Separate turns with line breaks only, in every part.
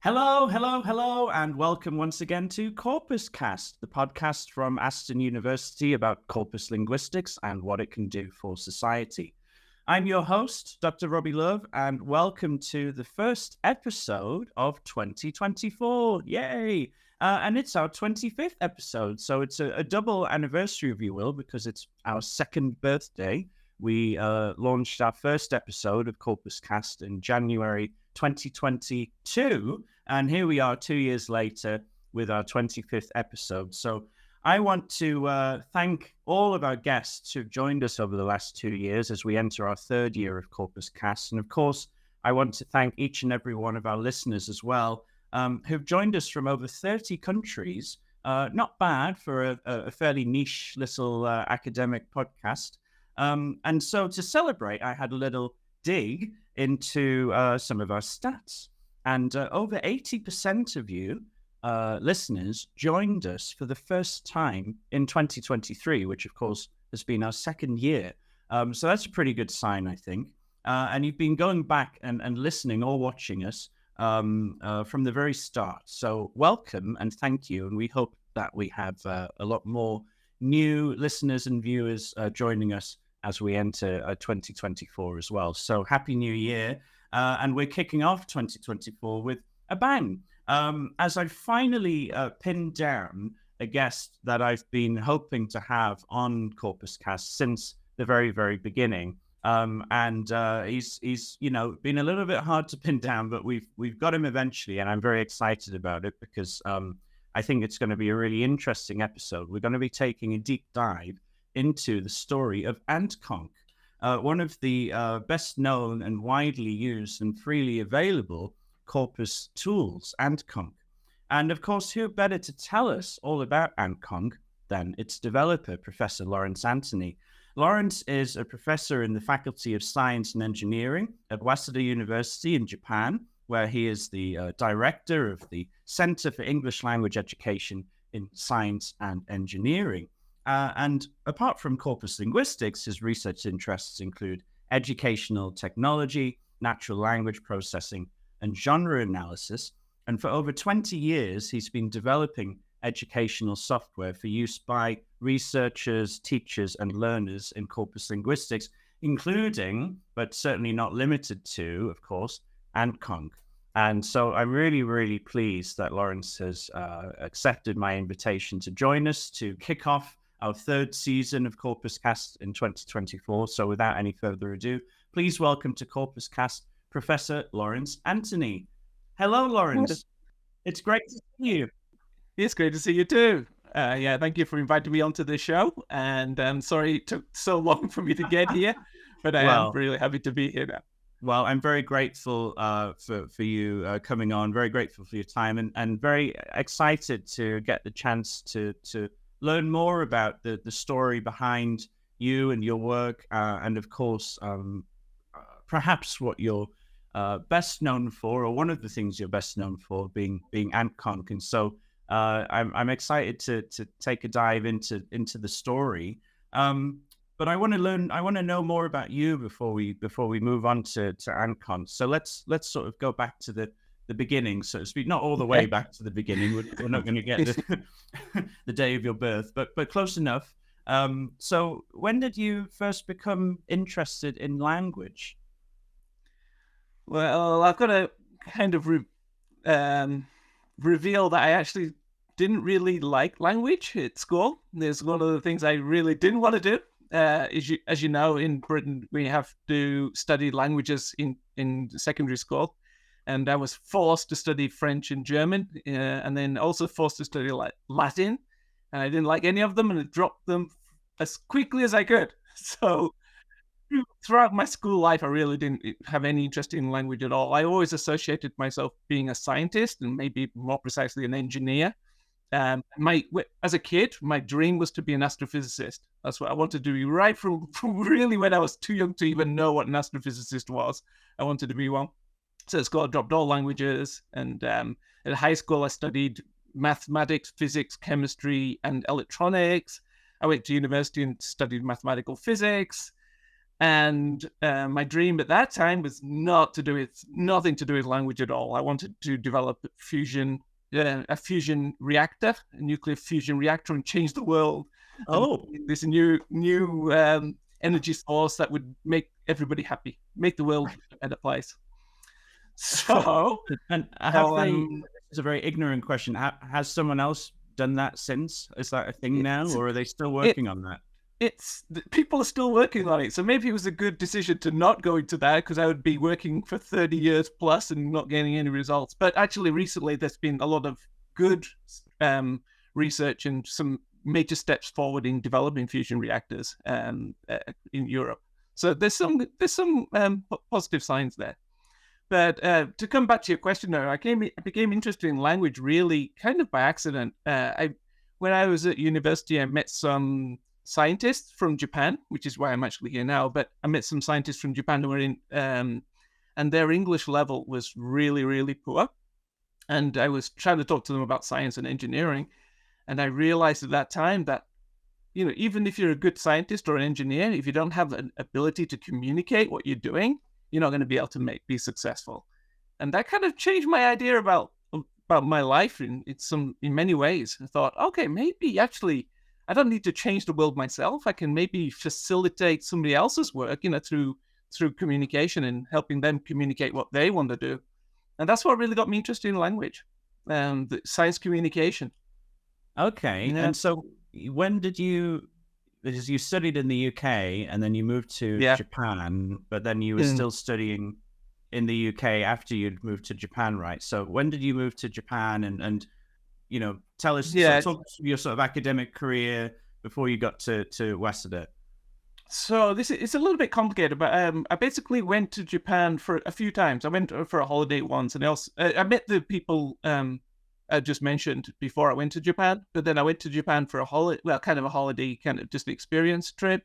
Hello, hello, hello, and welcome once again to CorpusCast, the podcast from Aston University about corpus linguistics and what it can do for society. I'm your host, Dr. Robbie Love, and welcome to the first episode of 2024. Yay! And it's our 25th episode, so it's a double anniversary, if you will, because it's our second birthday. We launched our first episode of CorpusCast in January 2022, and here we are 2 years later with our 25th episode. So I want to thank all of our guests who've joined us over the last 2 years as we enter our third year of CorpusCast. And of course, I want to thank each and every one of our listeners as well, who've joined us from over 30 countries. Not bad for a fairly niche little academic podcast. And so to celebrate, I had a little dig into some of our stats. And over 80% of you listeners joined us for the first time in 2023, which of course has been our second year. So that's a pretty good sign, I think. And you've been going back and listening or watching us from the very start. So welcome and thank you. And we hope that we have a lot more new listeners and viewers joining us as we enter 2024 as well. So happy new year. And we're kicking off 2024 with a bang. As I finally pinned down a guest that I've been hoping to have on CorpusCast since the very, very beginning. And he's been a little bit hard to pin down, but we've got him eventually. And I'm very excited about it because I think it's going to be a really interesting episode. We're going to be taking a deep dive into the story of AntConc, one of the best known and widely used and freely available corpus tools, AntConc. And of course, who better to tell us all about AntConc than its developer, Professor Laurence Anthony. Laurence is a professor in the Faculty of Science and Engineering at Waseda University in Japan, where he is the director of the Center for English Language Education in Science and Engineering. And apart from corpus linguistics, his research interests include educational technology, natural language processing, and genre analysis. And for over 20 years, he's been developing educational software for use by researchers, teachers, and learners in corpus linguistics, including, but certainly not limited to, of course, AntConc. And so I'm really, really pleased that Laurence has accepted my invitation to join us to kick off our third season of CorpusCast in 2024. So without any further ado, please welcome to CorpusCast, Professor Laurence Anthony. Hello, Laurence. It's great to see you.
It's great to see you too. Thank you for inviting me onto the show. And I'm sorry it took so long for me to get here, but I am really happy to be here now.
Well, I'm very grateful for you coming on, very grateful for your time and very excited to get the chance to learn more about the story behind you and your work, and of course, perhaps what you're best known for, or one of the things you're best known for, being AntConc. And so I'm excited to take a dive into the story. But I want to know more about you before we move on to AntConc. So let's sort of go back to the beginning, so to speak. Not all the way back to the beginning. We're not going to get the day of your birth, but close enough. So when did you first become interested in language?
Well, I've got to kind of reveal that I actually didn't really like language at school. There's one of the things I really didn't want to do. As you know, in Britain, we have to study languages in secondary school. And I was forced to study French and German, and then also forced to study Latin. And I didn't like any of them, and I dropped them as quickly as I could. So throughout my school life, I really didn't have any interest in language at all. I always associated myself being a scientist, and maybe more precisely an engineer. As a kid, my dream was to be an astrophysicist. That's what I wanted to be right from really when I was too young to even know what an astrophysicist was. I wanted to be one. So at school, I dropped all languages, and at high school, I studied mathematics, physics, chemistry, and electronics. I went to university and studied mathematical physics, And my dream at that time was nothing to do with language at all. I wanted to develop a fusion reactor, a nuclear fusion reactor, and change the world.
Oh,
This new energy source that would make everybody happy, make the world a better place. So,
and have they? It's a very ignorant question. Has someone else done that since? Is that a thing now, or are they still working on that?
People are still working on it. So maybe it was a good decision to not go into that, because I would be working for 30 years plus and not getting any results. But actually, recently, there's been a lot of good research and some major steps forward in developing fusion reactors in Europe. So there's some positive signs there. But to come back to your question, though, I became interested in language really kind of by accident. When I was at university, I met some scientists from Japan, which is why I'm actually here now. But I met some scientists from Japan who were in, and their English level was really, really poor. And I was trying to talk to them about science and engineering. And I realized at that time that, even if you're a good scientist or an engineer, if you don't have an ability to communicate what you're doing, you're not going to be able to be successful. And that kind of changed my idea about my life in many ways. I thought, okay, maybe actually I don't need to change the world myself. I can maybe facilitate somebody else's work, through communication and helping them communicate what they want to do. And that's what really got me interested in language, the science communication.
Okay. Yeah. And so when did you, because you studied in the UK and then you moved to Japan, but then you were still studying in the UK after you'd moved to Japan, right? So when did you move to Japan and tell us, talk your sort of academic career before you got to Waseda?
So it's a little bit complicated, but I basically went to Japan for a few times. I went for a holiday once, and I met the people I just mentioned before I went to Japan. But then I went to Japan for a holiday, kind of a holiday, kind of just experience trip.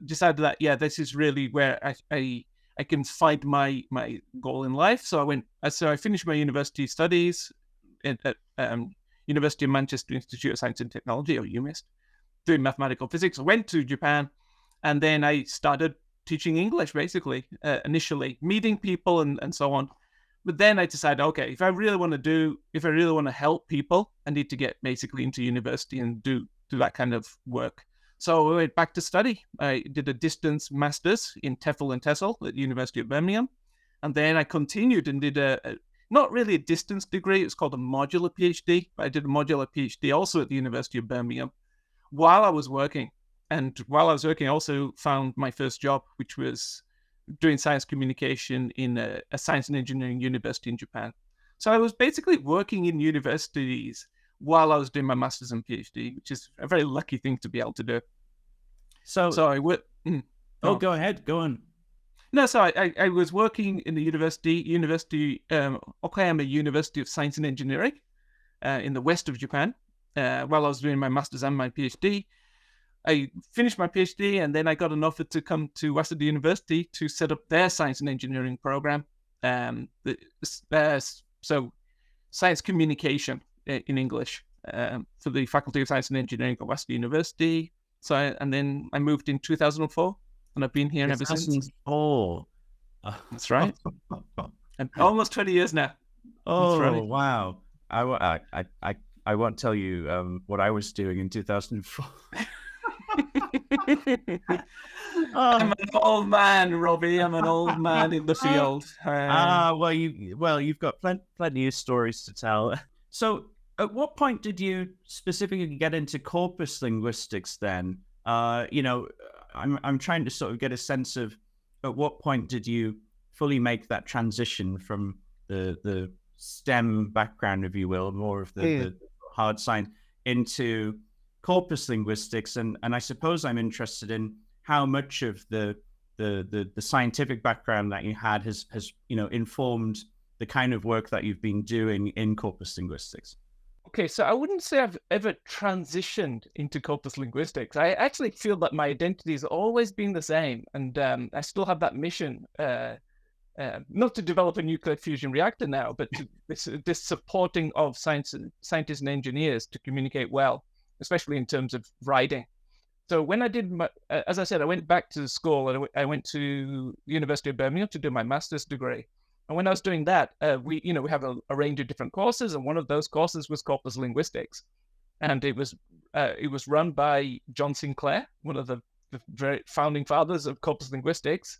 Decided that this is really where I can find my goal in life. So I finished my university studies at University of Manchester Institute of Science and Technology, or UMIST, doing mathematical physics. I went to Japan. And then I started teaching English, basically, initially, meeting people and so on. But then I decided, okay, if I really want to help people, I need to get basically into university and do that kind of work. So I went back to study. I did a distance master's in TEFL and TESOL at the University of Birmingham. And then I continued and did not really a distance degree, it's called a modular PhD, but I did a modular PhD also at the University of Birmingham while I was working. And while I was working, I also found my first job, which was doing science communication in a science and engineering university in Japan. So I was basically working in universities while I was doing my master's and PhD, which is a very lucky thing to be able to do. So I would.
Go ahead. Go on.
No, so I was working in the Okayama University of Science and Engineering in the west of Japan while I was doing my master's and my PhD. I finished my PhD, and then I got an offer to come to Waseda University to set up their science and engineering program. So science communication in English for the Faculty of Science and Engineering at Waseda University. And then I moved in 2004, and I've been here ever since.
Oh,
that's right. And almost 20 years now.
Oh, right. Wow! I won't tell you what I was doing in 2004.
I'm an old man, Robbie. I'm an old man in the field.
You've got plenty of stories to tell. So, at what point did you specifically get into corpus linguistics? Then, I'm trying to sort of get a sense of at what point did you fully make that transition from the STEM background, if you will, more of the hard science, into corpus linguistics, and I suppose I'm interested in how much of the scientific background that you had has informed the kind of work that you've been doing in corpus linguistics.
Okay, so I wouldn't say I've ever transitioned into corpus linguistics. I actually feel that my identity has always been the same, and I still have that mission, not to develop a nuclear fusion reactor now, but to this supporting of scientists and engineers to communicate well, especially in terms of writing. So when I did my, as I said, I went back to school and I went to the University of Birmingham to do my master's degree. And when I was doing that, we have a range of different courses, and one of those courses was CorpusLinguistics, and it was run by John Sinclair, one of the very founding fathers of CorpusLinguistics,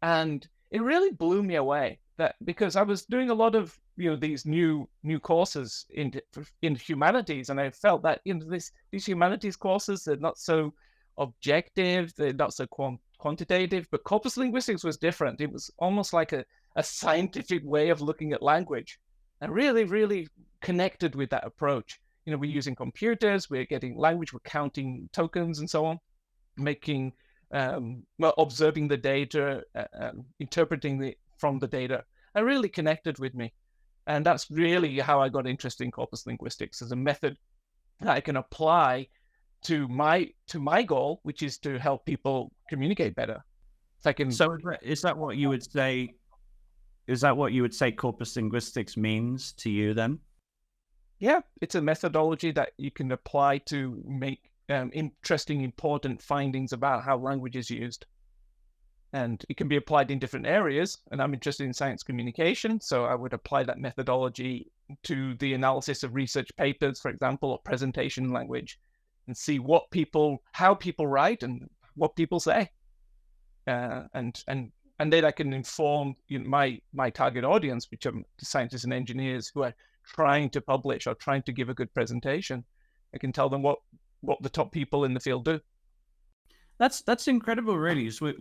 and it really blew me away because I was doing a lot of these new courses in humanities, and I felt that these humanities courses, they're not so objective, they're not so quantitative, but CorpusLinguistics was different. It was almost like a scientific way of looking at language. I really, really connected with that approach. We're using computers, we're getting language, we're counting tokens and so on, making, observing the data, interpreting from the data. It really connected with me. And that's really how I got interested in CorpusLinguistics as a method that I can apply to my goal, which is to help people communicate better.
So is that what you would say? Is that what you would say CorpusLinguistics means to you then?
Yeah, it's a methodology that you can apply to make interesting, important findings about how language is used. And it can be applied in different areas. And I'm interested in science communication, so I would apply that methodology to the analysis of research papers, for example, or presentation language, and see how people write and what people say. And then I can inform my target audience, which are scientists and engineers who are trying to publish or trying to give a good presentation. I can tell them what the top people in the field do.
That's incredible, really. So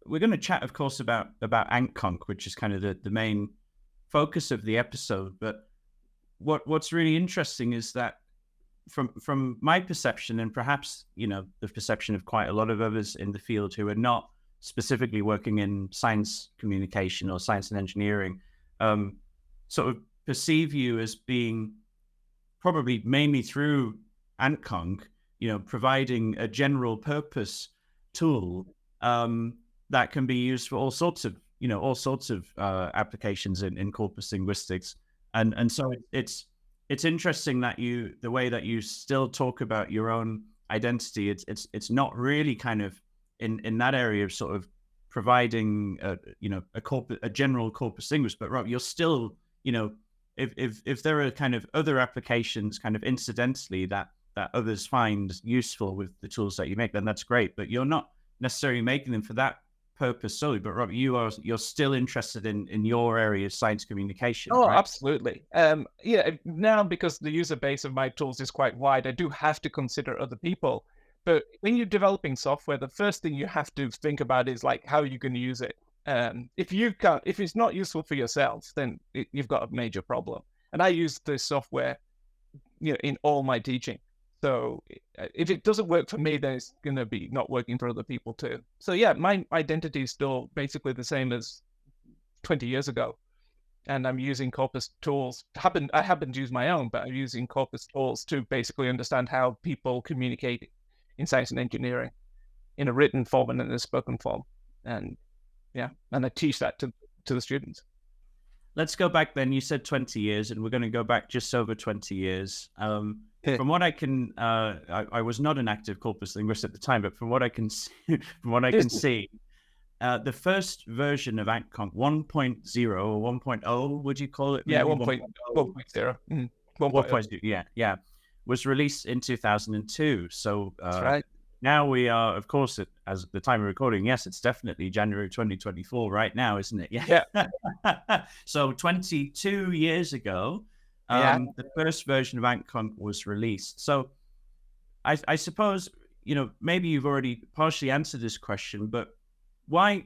we're going to chat, of course, about AntConc, which is kind of the main focus of the episode. But what's really interesting is that from my perception, and perhaps the perception of quite a lot of others in the field who are not specifically working in science communication or science and engineering, sort of perceive you as being probably mainly through AntConc, providing a general purpose tool that can be used for all sorts of applications in CorpusLinguistics, and so it's interesting that the way that you still talk about your own identity, it's not really kind of in that area of sort of providing a general corpus linguist, but Rob, you're still if there are kind of other applications kind of incidentally that others find useful with the tools that you make, then that's great, but you're not necessarily making them for that purpose solely. But Rob, you're still interested in your area of science communication.
Oh,
right?
Absolutely. Now, because the user base of my tools is quite wide, I do have to consider other people. But when you're developing software, the first thing you have to think about is like, how are you going to use it? If it's not useful for yourself, then you've got a major problem. And I use this software, in all my teaching. So if it doesn't work for me, then it's going to be not working for other people too. So yeah, my identity is still basically the same as 20 years ago. And I'm using Corpus tools. I happen to use my own, but I'm using Corpus tools to basically understand how people communicate in science and engineering in a written form and in a spoken form. And I teach that to the students.
Let's go back then. You said 20 years, and we're going to go back just over 20 years. From what I can, I was not an active corpus linguist at the time, but from what I can see, the first version of AntConc 1.0 or 1.0, would you call it?
Yeah, 1.0.
1.0. Yeah, was released in 2002. So
that's right.
Now we are, of course, as the time of recording, yes, it's definitely January 2024 right now, isn't it?
Yeah.
So 22 years ago, the first version of AntConc was released. So I suppose, maybe you've already partially answered this question, but why,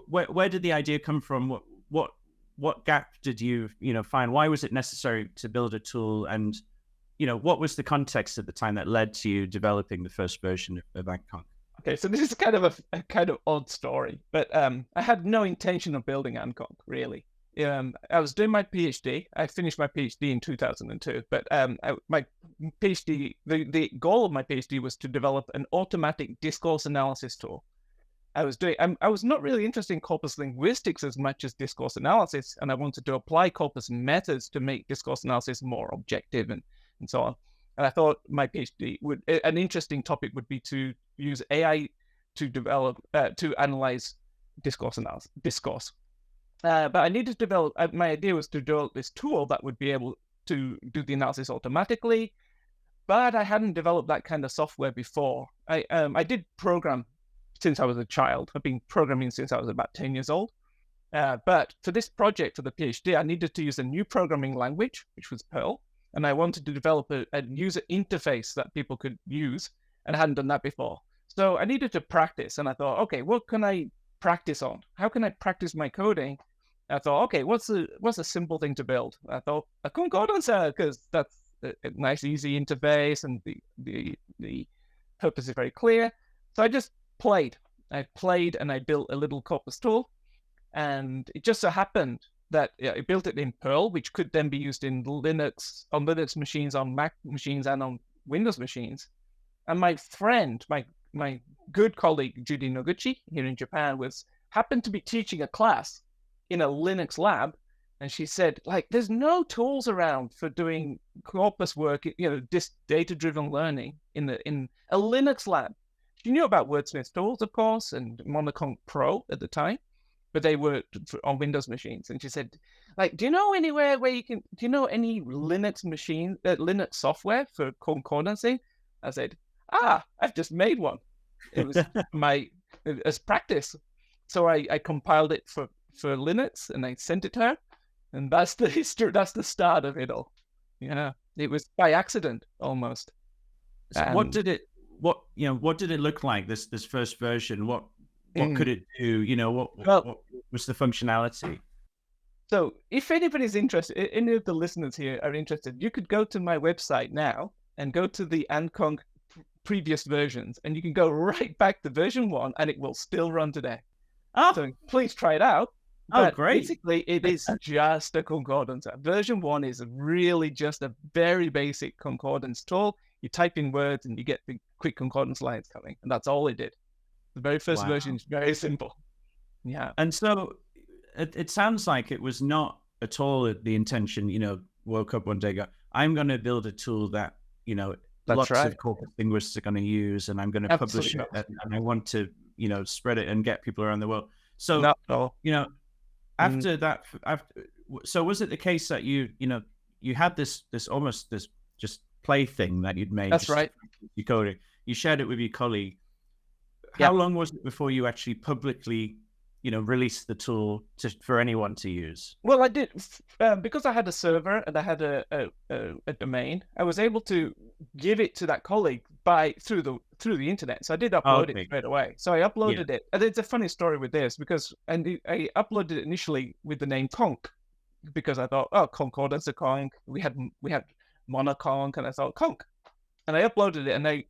where did the idea come from? What gap did you, find? Why was it necessary to build a tool? And what was the context at the time that led to you developing the first version of AntConc?
Okay, so this is kind of a kind of odd story, but I had no intention of building AntConc, really. I was doing my PhD. I finished my PhD in 2002, but my PhD, the goal of my PhD was to develop an automatic discourse analysis tool. I was not really interested in corpus linguistics as much as discourse analysis, and I wanted to apply corpus methods to make discourse analysis more objective and so on. And I thought my PhD an interesting topic would be to use AI to develop, to analyze discourse. But I needed to develop, my idea was to develop this tool that would be able to do the analysis automatically, but I hadn't developed that kind of software before. I did program since I was a child. I've been programming since I was about 10 years old. But for this project, for the PhD, I needed to use a new programming language, which was Perl. And I wanted to develop a user interface that people could use, and I hadn't done that before. So I needed to practice, and I thought, okay, what can I practice on? How can I practice my coding? I thought, okay, what's a simple thing to build? I thought a concordancer, because that's a nice, easy interface, and the purpose is very clear. So I just played. I played, and I built a little corpus tool, and it just so happened that I built it in Perl, which could then be used in Linux, on Linux machines, on Mac machines, and on Windows machines. And my friend, my good colleague, Judy Noguchi, here in Japan, happened to be teaching a class in a Linux lab. And she said, like, there's no tools around for doing corpus work, this data-driven learning in a Linux lab. She knew about Wordsmith's tools, of course, and AntConc Pro at the time, but they were on Windows machines. And she said, like, do you know anywhere where do you know any Linux Linux software for concordancy? I said, I've just made one. It was as practice. So I compiled it for Linux, and I sent it to her. And that's the history. That's the start of it all. Yeah, it was by accident almost.
So what did it look like? This first version. What could it do? What was the functionality?
So if anybody's interested, any of the listeners here are interested, you could go to my website now and go to the AntConc previous versions, and you can go right back to version 1, and it will still run today. So please try it out. But
great.
Basically, it is just a concordance. Version 1 is really just a very basic concordance tool. You type in words and you get the quick concordance lines coming. And that's all it did. The very first version is very simple. Yeah.
And so it sounds like it was not at all the intention, woke up one day, go, I'm going to build a tool that, lots of corpus linguists are going to use, and I'm going to publish it, and I want to, spread it and get people around the world. So, after that, so was it the case that you had this almost this just play thing that you'd made?
That's right.
You coded. You shared it with your colleague. How long was it before you actually publicly, released the tool for anyone to use?
Well, I did because I had a server and I had a domain. I was able to give it to that colleague through the internet. So I did upload it straight away. So I uploaded it. And it's a funny story with this because I uploaded it initially with the name Conc, because I thought, concordance a conc. We had monoconc, and I thought conc, and I uploaded it, and I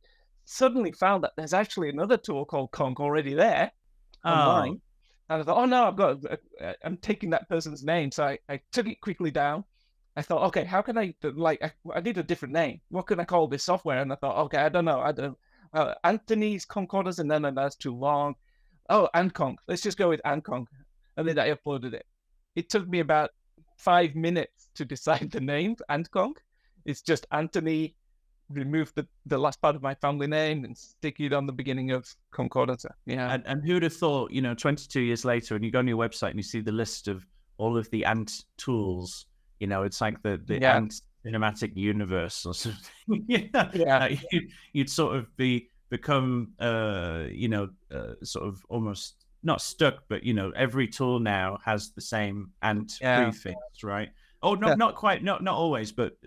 suddenly found that there's actually another tool called Conc already there online. And I thought, no, I'm taking that person's name. So I took it quickly down. I thought, okay, how can I need a different name. What can I call this software? And I thought, okay, I don't know. Anthony's Concordance, and then that's too long. AntConc. Let's just go with AntConc. And then I uploaded it. It took me about 5 minutes to decide the name, AntConc. It's just Anthony, remove the last part of my family name and stick it on the beginning of Concordanza. Yeah.
And who'd have thought, 22 years later, and you go on your website and you see the list of all of the Ant tools, it's like the Ant cinematic universe or something. You'd sort of become, sort of almost not stuck, but, every tool now has the same Ant prefix, right? Oh, no, not quite, not always, but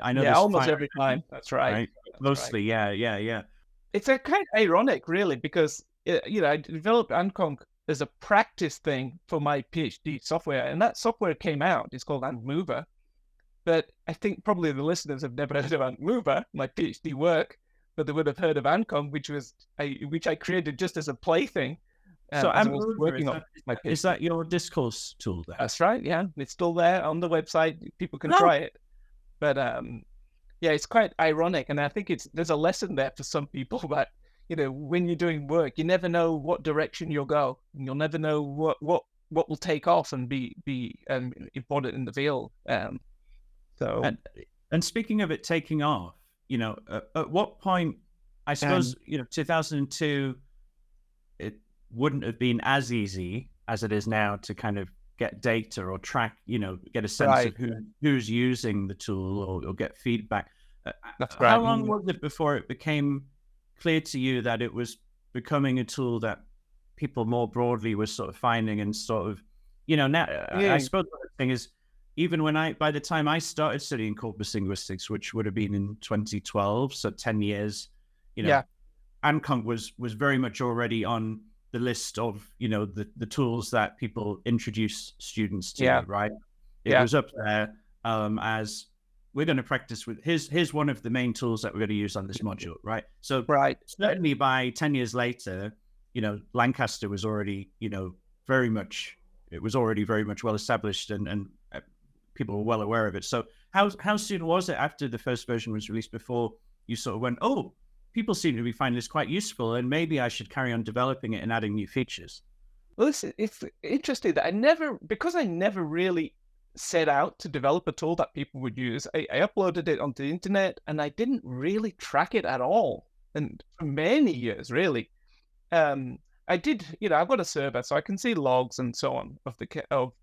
I know.
Almost every time. That's right.
Mostly,
right.
Yeah.
It's a kind of ironic, really, because I developed AntConc as a practice thing for my PhD software, and that software came out. It's called AntMover, but I think probably the listeners have never heard of AntMover, my PhD work, but they would have heard of AntConc, which I created just as a plaything.
So AntMover, is that your discourse tool there?
That's right. Yeah, it's still there on the website. People can try it. But it's quite ironic, and I think there's a lesson there for some people that when you're doing work, you never know what direction you'll go, and you'll never know what will take off and be important in the field. And speaking of it taking off,
at what point, I suppose, 2002, it wouldn't have been as easy as it is now to kind of get data or track, get a sense of who's using the tool or get feedback.
That's right.
How long was it before it became clear to you that it was becoming a tool that people more broadly were sort of finding and sort of, now I suppose the thing is, even by the time I started studying corpus linguistics, which would have been in 2012, so 10 years, AntConc was very much already on the list of, the tools that people introduce students to, right? It was up there as we're going to practice with, here's one of the main tools that we're going to use on this module, right? So certainly by 10 years later, Lancaster was already, very much well established and people were well aware of it. So how soon was it after the first version was released before you sort of went, oh, people seem to be finding this quite useful and maybe I should carry on developing it and adding new features?
Well, it's interesting that I never really set out to develop a tool that people would use. I uploaded it onto the internet and I didn't really track it at all. And for many years, really. I did, I've got a server, so I can see logs and so on of the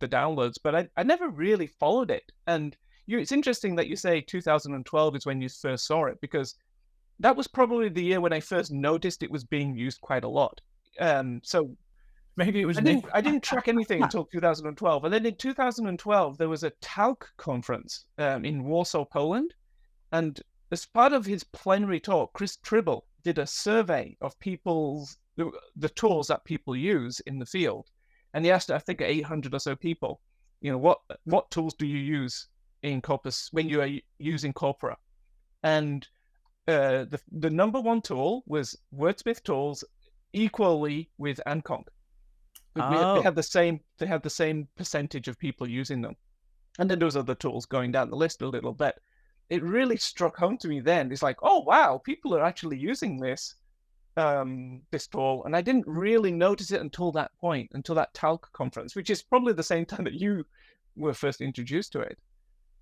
downloads, but I never really followed it. And it's interesting that you say 2012 is when you first saw it, because that was probably the year when I first noticed it was being used quite a lot. So
maybe it was
I didn't track anything until 2012. And then in 2012, there was a TALC conference in Warsaw, Poland. And as part of his plenary talk, Chris Tribble did a survey of the tools that people use in the field. And he asked, I think, 800 or so people, what tools do you use in Corpus when you are using Corpora? And the number one tool was Wordsmith tools, equally with AntConc. They had the same percentage of people using them. And then there was other tools going down the list a little bit. It really struck home to me then. It's like, oh wow, people are actually using this tool, and I didn't really notice it until that point, until that TALC conference, which is probably the same time that you were first introduced to it.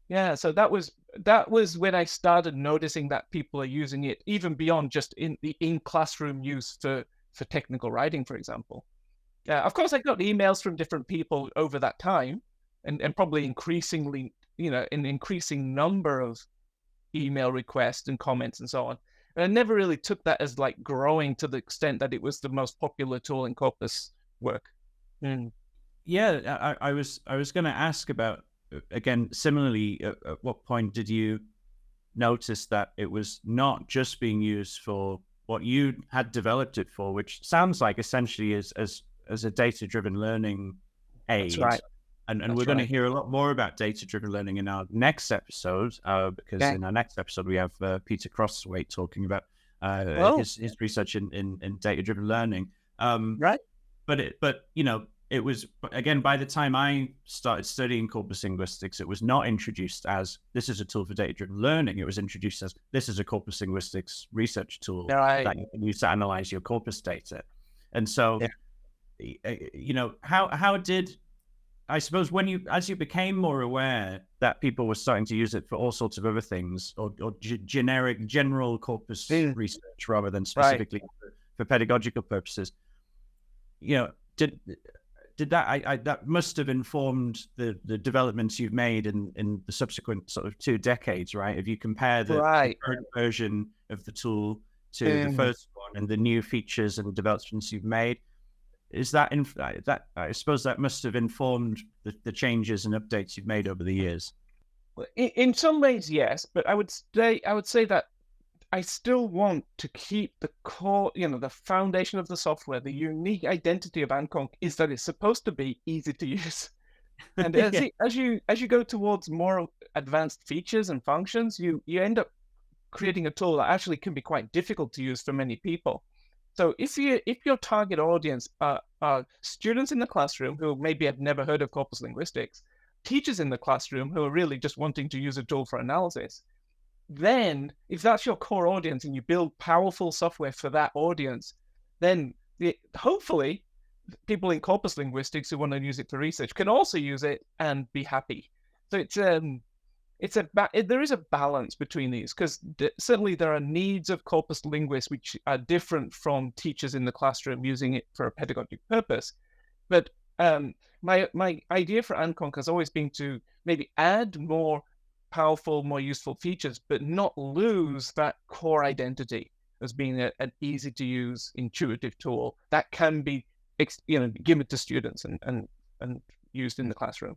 Yeah, so that was when I started noticing that people are using it even beyond just in classroom use for technical writing, for example. Yeah, of course, I got emails from different people over that time, and probably increasingly, an increasing number of email requests and comments and so on. And I never really took that as like growing to the extent that it was the most popular tool in Corpus work.
Yeah, I was going to ask about, again, similarly, at what point did you notice that it was not just being used for what you had developed it for, which sounds like essentially as a data-driven learning aid.
That's right.
And we're going to hear a lot more about data-driven learning in our next episode, because in our next episode we have Peter Crosswaite talking about his research in data-driven learning.
Right.
But it was, again, by the time I started studying corpus linguistics, it was not introduced as this is a tool for data-driven learning. It was introduced as this is a corpus linguistics research tool that you can use to analyze your corpus data. And so, how did, I suppose, as you became more aware that people were starting to use it for all sorts of other things, or general corpus research rather than specifically for pedagogical purposes, did that must have informed the developments you've made in the subsequent sort of 2 decades, right? If you compare the current version of the tool to the first one and the new features and developments you've made, is that I suppose that must have informed the changes and updates you've made over the years?
In some ways, yes, but I would say that I still want to keep the core, the foundation of the software. The unique identity of AntConc is that it's supposed to be easy to use. And as you go towards more advanced features and functions, you end up creating a tool that actually can be quite difficult to use for many people. So if your target audience are students in the classroom who maybe have never heard of CorpusLinguistics, teachers in the classroom who are really just wanting to use a tool for analysis, then if that's your core audience and you build powerful software for that audience, then hopefully people in CorpusLinguistics who want to use it for research can also use it and be happy. So there is a balance between these, because certainly there are needs of corpus linguists which are different from teachers in the classroom using it for a pedagogic purpose. But my idea for AntConc has always been to maybe add more powerful, more useful features, but not lose that core identity as being an easy to use, intuitive tool that can be given to students and used in the classroom.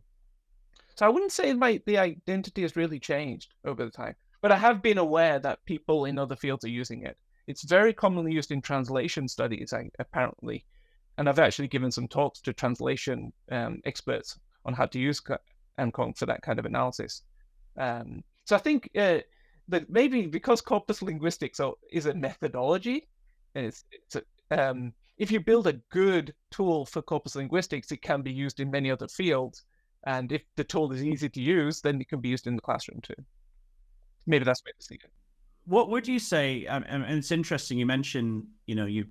So I wouldn't say the identity has really changed over the time, but I have been aware that people in other fields are using it. It's very commonly used in translation studies, apparently. And I've actually given some talks to translation experts on how to use AntConc for that kind of analysis. So I think that maybe because CorpusLinguistics is a methodology, if you build a good tool for CorpusLinguistics, it can be used in many other fields. And if the tool is easy to use, then it can be used in the classroom too. Maybe that's the way to see it.
What would you say? And it's interesting. You mentioned, you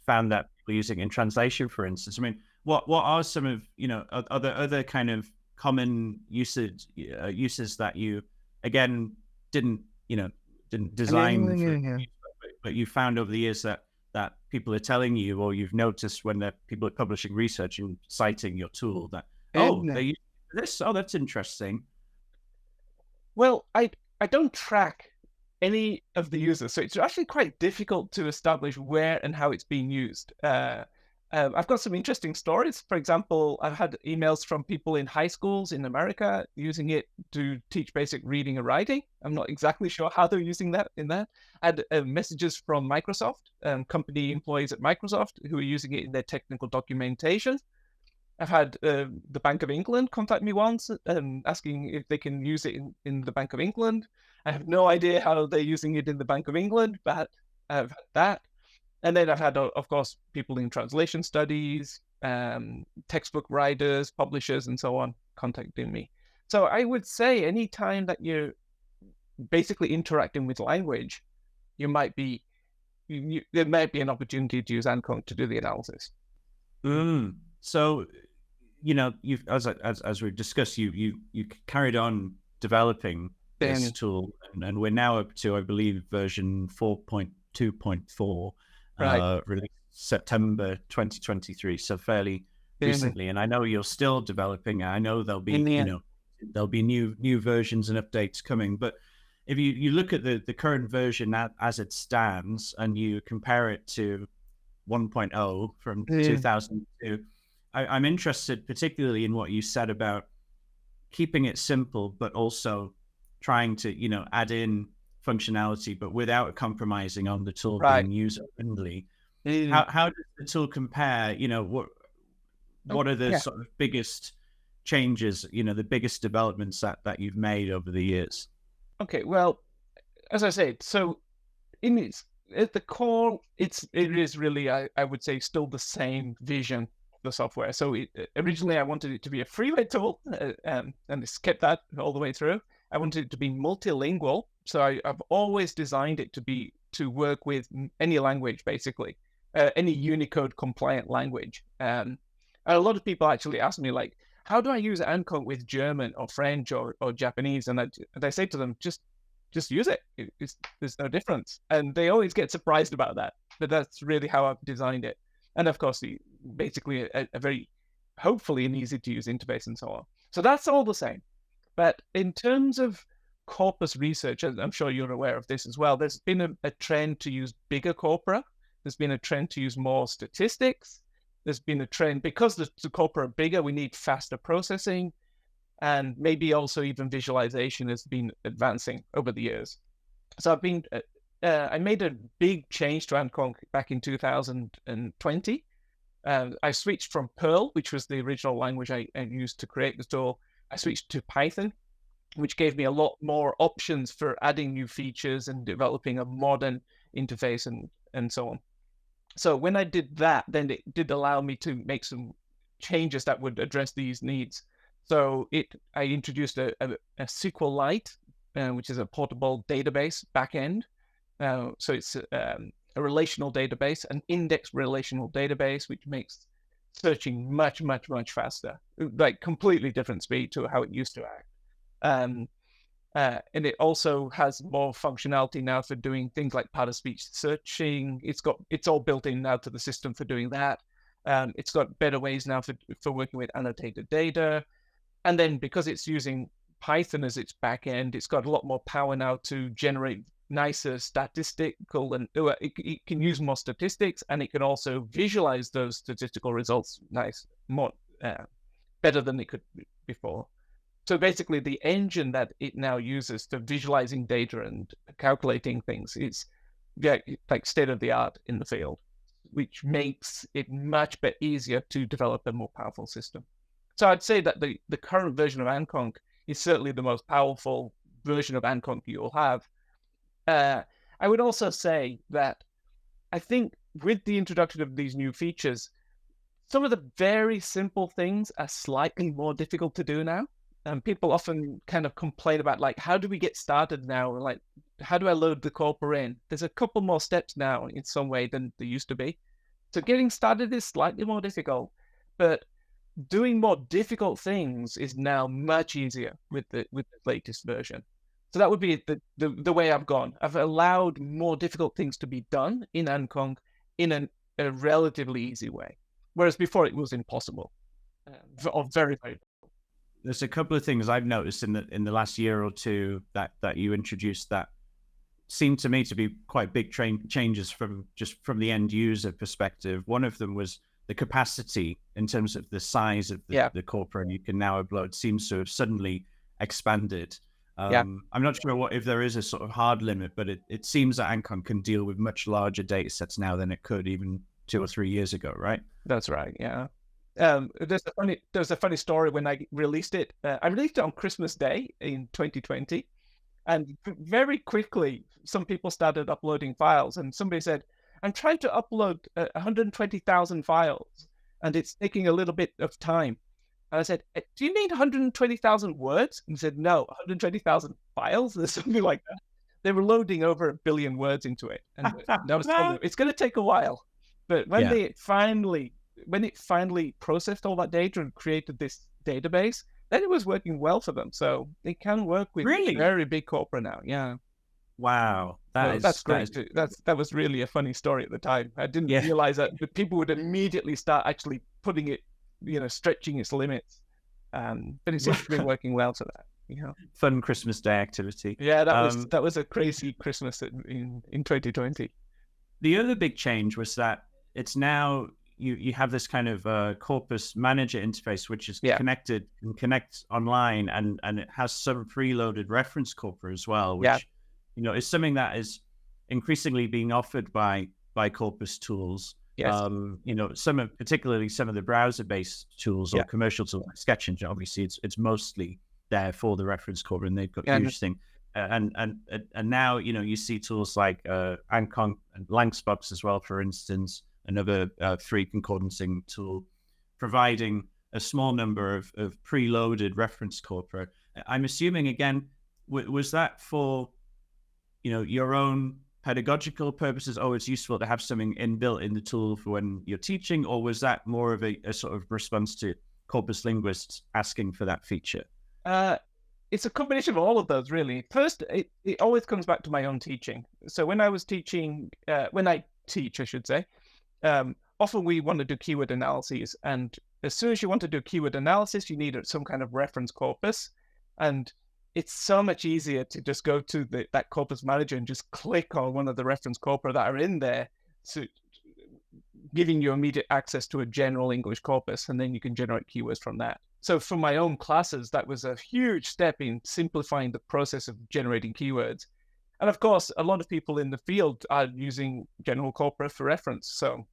found that people using it in translation, for instance. I mean, what are some of other kind of common uses that you again didn't design, but you found over the years that people are telling you, or you've noticed when people are publishing research and citing your tool that they use this. Oh, that's interesting.
Well, I don't track any of the users, so it's actually quite difficult to establish where and how it's being used. I've got some interesting stories. For example, I've had emails from people in high schools in America using it to teach basic reading and writing. I'm not exactly sure how they're using that in that. I had messages from Microsoft, company employees at Microsoft who are using it in their technical documentation. I've had the Bank of England contact me once asking if they can use it in the Bank of England. I have no idea how they're using it in the Bank of England, but I've had that. And then I've had, of course, people in translation studies, textbook writers, publishers, and so on contacting me. So I would say anytime that you're basically interacting with language, there might be an opportunity to use AntConc to do the analysis.
So, you've as we've discussed, you carried on developing this tool, and we're now up to, I believe, version 4.2.4. Released September 2023, so fairly recently. And I know you're still developing. I know there'll be there'll be new versions and updates coming. But if you look at the current version as it stands and you compare it to 1.0 from 2002, I'm interested particularly in what you said about keeping it simple, but also trying to add in functionality, but without compromising on the tool being user friendly. How does the tool compare? What are the sort of biggest changes? The biggest developments that you've made over the years.
Okay, well, as I said, so at the core, it is really, I would say, still the same vision of the software. So originally, I wanted it to be a freeware tool, and it's kept that all the way through. I wanted it to be multilingual. So I've always designed it to work with any language, basically, any Unicode compliant language. And a lot of people actually ask me, like, how do I use AntConc with German or French or Japanese? And I say to them, just use it. There's no difference. And they always get surprised about that. But that's really how I've designed it. And of course, basically a very, hopefully an easy to use interface and so on. So that's all the same. But in terms of corpus research, and I'm sure you're aware of this as well, there's been a trend to use bigger corpora. There's been a trend to use more statistics. There's been a trend, because the corpora are bigger, we need faster processing, and maybe also even visualization has been advancing over the years. So I made a big change to AntConc back in 2020. I switched from Perl, which was the original language I used to create the tool. I switched to Python, which gave me a lot more options for adding new features and developing a modern interface and so on. So when I did that, then it did allow me to make some changes that would address these needs. So I introduced a SQLite, which is a portable database backend. So it's a relational database, an index relational database, which makes searching much, much, much faster, like completely different speed to how it used to act. And it also has more functionality now for doing things like part-of-speech searching. It's all built in now to the system for doing that. It's got better ways now for working with annotated data. And then because it's using Python as its backend, it's got a lot more power now to generate nicer statistical, and it can use more statistics, and it can also visualize those statistical results more better than it could before. So basically, the engine that it now uses for visualizing data and calculating things is like state of the art in the field, which makes it much easier to develop a more powerful system. So I'd say that the current version of AntConc is certainly the most powerful version of AntConc you'll have. I would also say that I think with the introduction of these new features, some of the very simple things are slightly more difficult to do now. And people often kind of complain about, like, how do we get started now? Like, how do I load the corpus in? There's a couple more steps now in some way than there used to be. So getting started is slightly more difficult, but doing more difficult things is now much easier with the latest version. So that would be the way I've gone. I've allowed more difficult things to be done in AntConc in a relatively easy way, whereas before it was impossible, or very, very.
There's a couple of things I've noticed in the last year or two that you introduced that seemed to me to be quite big changes from the end user perspective. One of them was the capacity in terms of the size of the corpus you can now upload seems to have suddenly expanded. I'm not sure if there is a sort of hard limit, but it seems that AntConc can deal with much larger data sets now than it could even 2 or 3 years ago, right?
That's right, yeah. There's a funny story when I released it. I released it on Christmas Day in 2020, and very quickly some people started uploading files, and somebody said, I'm trying to upload 120,000 files, and it's taking a little bit of time. And I said, do you mean 120,000 words? And he said, no, 120,000 files, or something like that. They were loading over 1 billion words into it, and I was telling them, it's going to take a while. But when it finally processed all that data and created this database, then it was working well for them. So they can work with very big corpora now. Yeah.
Wow.
That's great. That was really a funny story at the time. I didn't realize that people would immediately start actually putting it, stretching its limits. But it seems to be working well for that.
Fun Christmas Day activity.
Yeah, that was a crazy Christmas in 2020.
The other big change was that it's now you have this kind of corpus manager interface, which is connected and connects online, and it has some preloaded reference corpus as well, which is something that is increasingly being offered by corpus tools.
Yes.
Particularly some of the browser-based tools or commercial tools like Sketch Engine. Obviously, it's mostly there for the reference corpus, and they've got huge thing. And now you see tools like AntConc and Langsbox as well, for instance, another free concordancing tool, providing a small number of preloaded reference corpora. I'm assuming, again, was that for your own pedagogical purposes? Oh, it's useful to have something inbuilt in the tool for when you're teaching, or was that more of a sort of response to corpus linguists asking for that feature?
It's a combination of all of those, really. First, it always comes back to my own teaching. So when I was teaching, when I teach, I should say, often we want to do keyword analyses. And as soon as you want to do keyword analysis, you need some kind of reference corpus. And it's so much easier to just go to that corpus manager and just click on one of the reference corpora that are in there, so giving you immediate access to a general English corpus, and then you can generate keywords from that. So for my own classes, that was a huge step in simplifying the process of generating keywords. And of course, a lot of people in the field are using general corpora for reference. So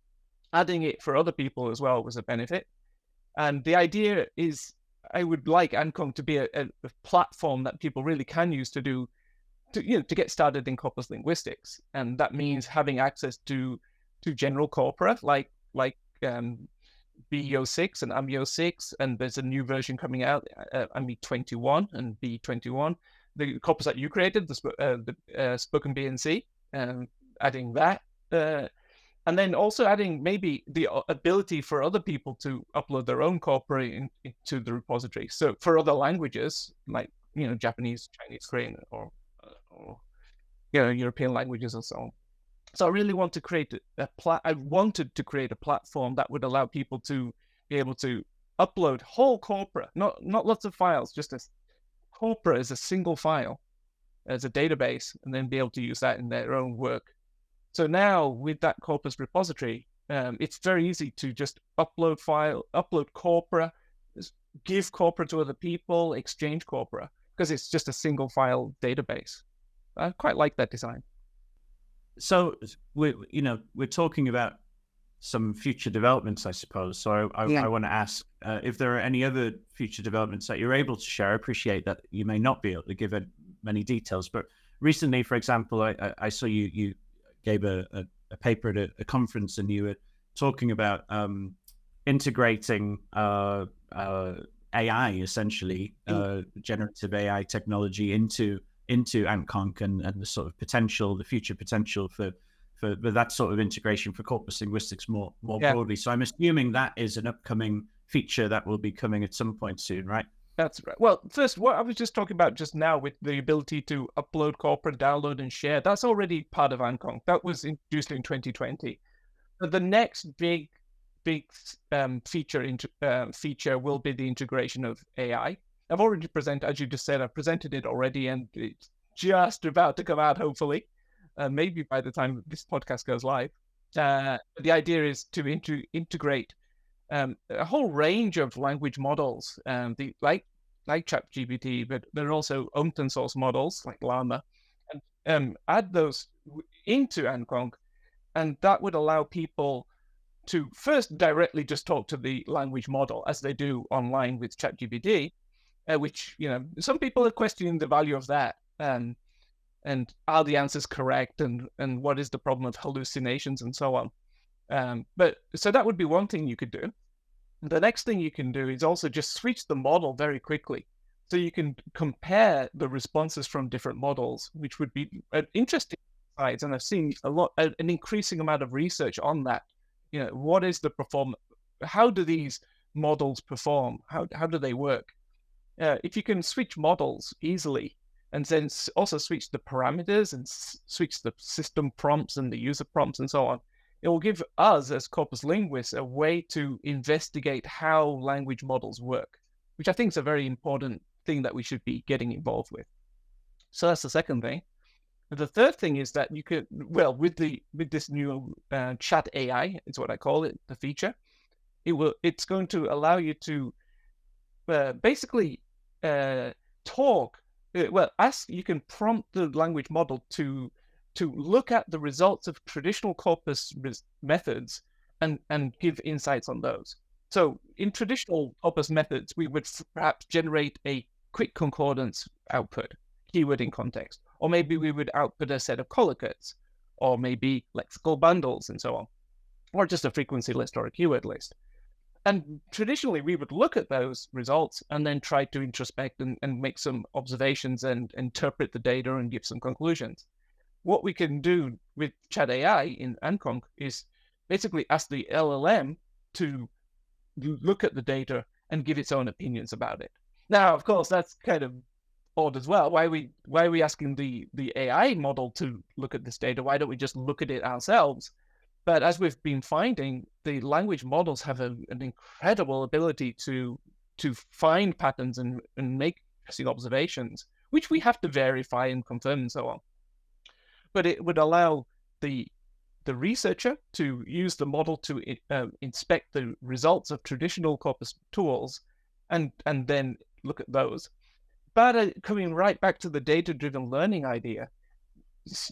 adding it for other people as well was a benefit. And the idea is, I would like AntConc to be a platform that people really can use to get started in corpus linguistics. And that means having access to general corpora like BE06 and AME06, and there's a new version coming out, AME21 and BE21. The corpus that you created, the spoken BNC, adding that. And then also adding maybe the ability for other people to upload their own corpora into the repository. So for other languages, like Japanese, Chinese, Korean, or European languages and so on. So I really want to create I wanted to create a platform that would allow people to be able to upload whole corpora, not lots of files, just a corpora as a single file, as a database, and then be able to use that in their own work. So now with that corpus repository, it's very easy to just upload corpora, give corpora to other people, exchange corpora, because it's just a single file database. I quite like that design.
So we're talking about some future developments, I suppose. So I want to ask if there are any other future developments that you're able to share. I appreciate that you may not be able to give many details, but recently, for example, I saw you gave a paper at a conference, and you were talking about integrating AI, essentially, generative AI technology into AntConc and the sort of the future potential for that sort of integration for CorpusLinguistics more broadly. So I'm assuming that is an upcoming feature that will be coming at some point soon, right?
That's right. Well, first, what I was just talking about just now with the ability to upload corpora, download, and share, that's already part of AntConc. That was introduced in 2020. But the next big feature will be the integration of AI. I've already presented, as you just said, I've presented it already, and it's just about to come out, hopefully, maybe by the time this podcast goes live. The idea is to integrate a whole range of language models, like ChatGPT, but there are also open source models like Llama, and add those into AntConc, and that would allow people to first directly just talk to the language model as they do online with ChatGPT, which some people are questioning the value of that, and are the answers correct, and what is the problem of hallucinations and so on. But so that would be one thing you could do. The next thing you can do is also just switch the model very quickly. So you can compare the responses from different models, which would be an interesting insight. And I've seen an increasing amount of research on that. What is the performance? How do these models perform? How do they work? If you can switch models easily, and then also switch the parameters and switch the system prompts and the user prompts and so on, it will give us as corpus linguists a way to investigate how language models work, which I think is a very important thing that we should be getting involved with. So that's the second thing. The third thing is that you could, with this new chat AI, is what I call it, the feature, it's going to allow you to basically talk. You can prompt the language model to look at the results of traditional corpus methods and give insights on those. So in traditional corpus methods, we would perhaps generate a quick concordance output, keyword in context, or maybe we would output a set of collocates, or maybe lexical bundles and so on, or just a frequency list or a keyword list. And traditionally, we would look at those results and then try to introspect and make some observations and interpret the data and give some conclusions. What we can do with Chat AI in AntConc is basically ask the LLM to look at the data and give its own opinions about it. Now, of course, that's kind of odd as well. Why are we asking the AI model to look at this data? Why don't we just look at it ourselves? But as we've been finding, the language models have an incredible ability to find patterns and make interesting observations, which we have to verify and confirm and so on. But it would allow the researcher to use the model to inspect the results of traditional corpus tools and then look at those. But coming right back to the data-driven learning idea,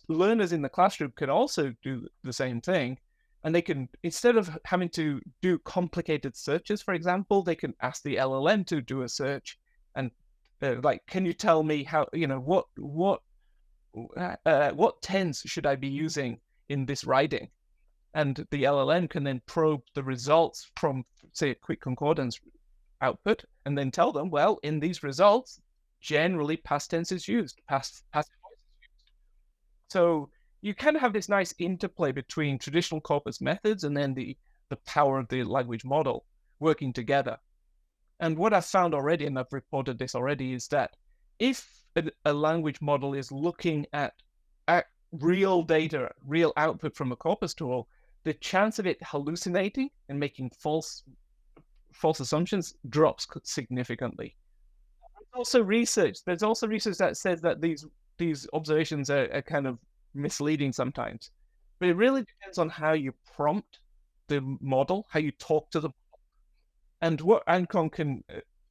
learners in the classroom can also do the same thing. And they can, instead of having to do complicated searches, for example, they can ask the LLM to do a search and can you tell me how, what tense should I be using in this writing? And the LLM can then probe the results from, say, a quick concordance output and then tell them, well, in these results, generally past tense is used, past voice is used. So you kind of have this nice interplay between traditional corpus methods and then the power of the language model working together. And what I've found already, and I've reported this already, is that if a language model is looking at real data, real output from a corpus tool, the chance of it hallucinating and making false assumptions drops significantly. There's also research that says that these observations are kind of misleading sometimes, but it really depends on how you prompt the model, how you talk to the, and what AntConc